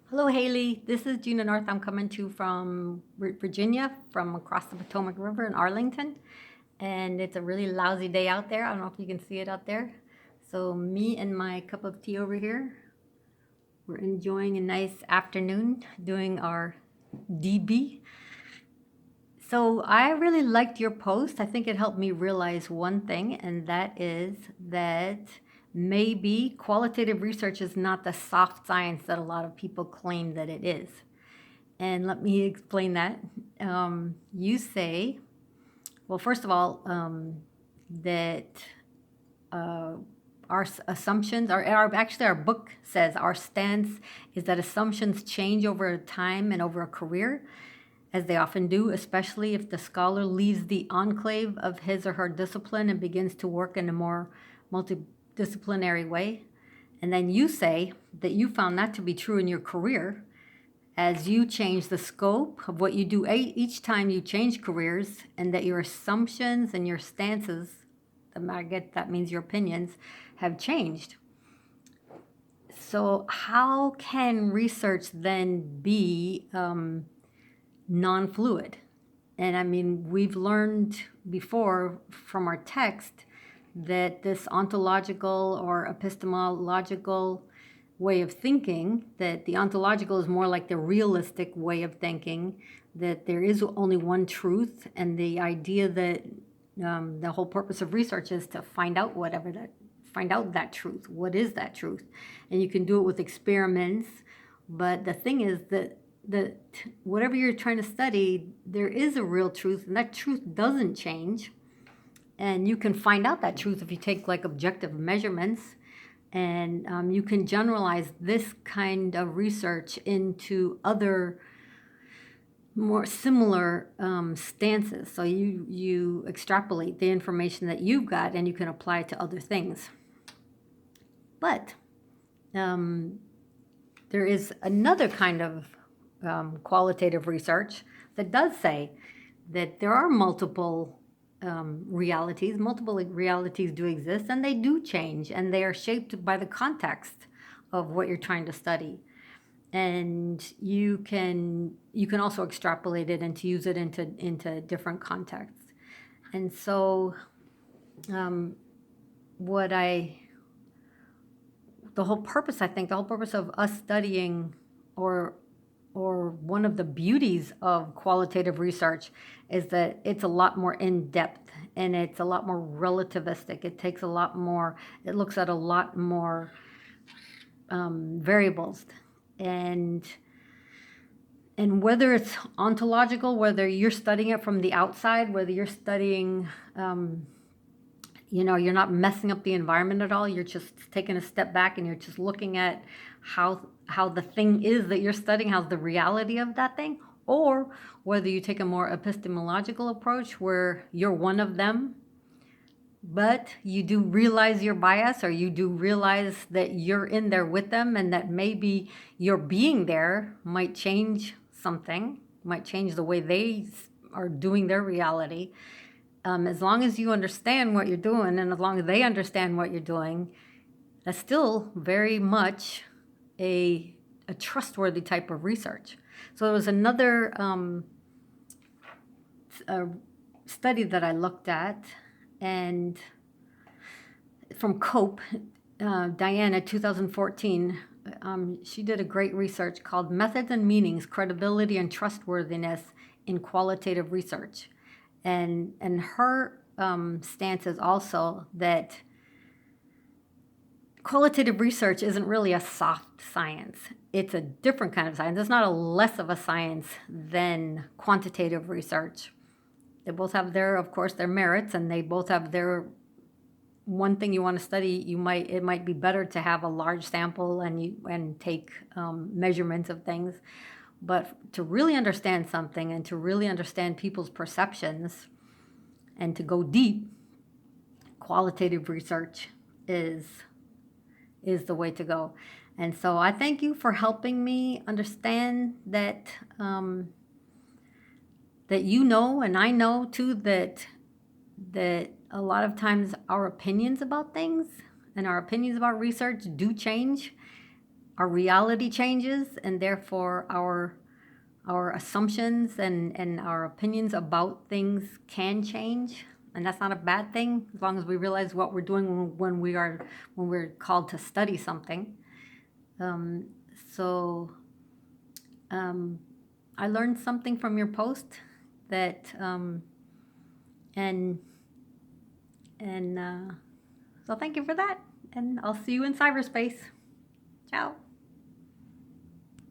Hello, Haley. This is Gina North. I'm coming to you from Virginia, from across the Potomac River in Arlington. And it's a really lousy day out there. I don't know if you can see it out there. So, me and my cup of tea over here, we're enjoying a nice afternoon doing our DB. So, I really liked your post. I think it helped me realize one thing, and that is that maybe qualitative research is not the soft science that a lot of people claim that it is. And let me explain that. You say, well, first of all, that our assumptions, actually, our book says our stance is that assumptions change over time and over a career, as they often do, especially if the scholar leaves the enclave of his or her discipline and begins to work in a more multidisciplinary way. And then you say that you found that to be true in your career as you change the scope of what you do each time you change careers, and that your assumptions and your stances, that means your opinions, have changed. So, how can research then be non fluid? And I mean, we've learned before from our text that this ontological or epistemological way of thinking, that the ontological is more like the realistic way of thinking, that there is only one truth, and the idea that the whole purpose of research is to find out that truth. What is that truth? And you can do it with experiments, but the thing is that whatever you're trying to study, there is a real truth, and that truth doesn't change. And you can find out that truth if you take like objective measurements, and you can generalize this kind of research into other more similar stances. So you extrapolate the information that you've got, and you can apply it to other things. But there is another kind of qualitative research that does say that there are multiple realities. Multiple realities do exist, and they do change, and they are shaped by the context of what you're trying to study. And you can also extrapolate it and to use it into different contexts. And so, what I the whole purpose, I think, the whole purpose of us studying, or one of the beauties of qualitative research, is that it's a lot more in depth, and it's a lot more relativistic. It takes a lot more, it looks at a lot more variables. And whether it's ontological, whether you're studying it from the outside, whether you're studying, you're not messing up the environment at all. You're just taking a step back, and you're just looking at how the thing is that you're studying, how's the reality of that thing. Or whether you take a more epistemological approach where you're one of them, but you do realize your bias, or you do realize that you're in there with them, and that maybe your being there might change something, might change the way they are doing their reality. As long as you understand what you're doing, and as long as they understand what you're doing, that's still very much a trustworthy type of research. So there was another study that I looked at, and from COPE, Diana, 2014, she did a great research called Methods and Meanings, Credibility and Trustworthiness in Qualitative Research. And her stance is also that qualitative research isn't really a soft science. It's a different kind of science. It's not a less of a science than quantitative research. They both have of course, their merits, and they both have their one thing you want to study. It might be better to have a large sample and take measurements of things. But to really understand something, and to really understand people's perceptions, and to go deep, qualitative research is the way to go. And so I thank you for helping me understand that that and I know too, that a lot of times our opinions about things and our opinions about research do change. our reality changes, and therefore our assumptions and our opinions about things can change. And that's not a bad thing, as long as we realize what we're doing when we're called to study something. Um, so I learned something from your post that and and so thank you for that. And I'll see you in cyberspace. Ciao.